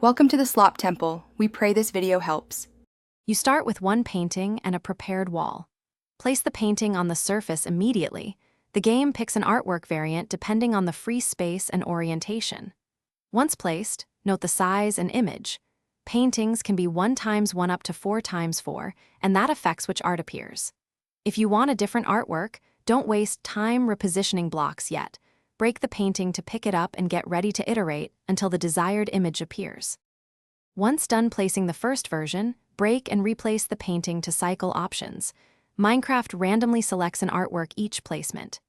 Welcome to the Slop Temple. We pray this video helps. You start with one painting and a prepared wall. Place the painting on the surface immediately. The game picks an artwork variant depending on the free space and orientation. Once placed, note the size and image. Paintings can be 1x1 up to 4x4, and that affects which art appears. If you want a different artwork, don't waste time repositioning blocks yet. Break the painting to pick it up and get ready to iterate until the desired image appears. Once done placing the first version, break and replace the painting to cycle options. Minecraft randomly selects an artwork each placement.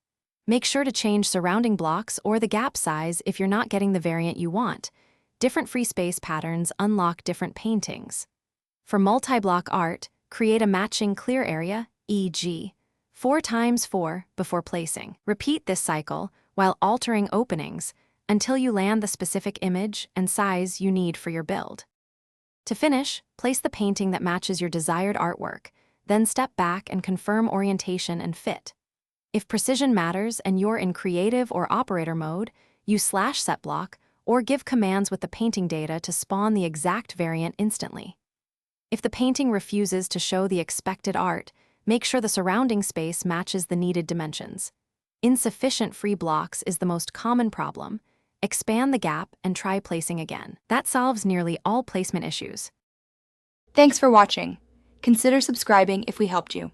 Make sure to change surrounding blocks or the gap size if you're not getting the variant you want. Different free space patterns unlock different paintings. For multi-block art, create a matching clear area, e.g., 4x4 before placing. Repeat this cycle while altering openings until you land the specific image and size you need for your build. To finish, place the painting that matches your desired artwork, then step back and confirm orientation and fit. If precision matters and you're in creative or operator mode, use /setBlock or give commands with the painting data to spawn the exact variant instantly. If the painting refuses to show the expected art, make sure the surrounding space matches the needed dimensions. Insufficient free blocks is the most common problem. Expand the gap and try placing again. That solves nearly all placement issues. Thanks for watching. Consider subscribing if we helped you.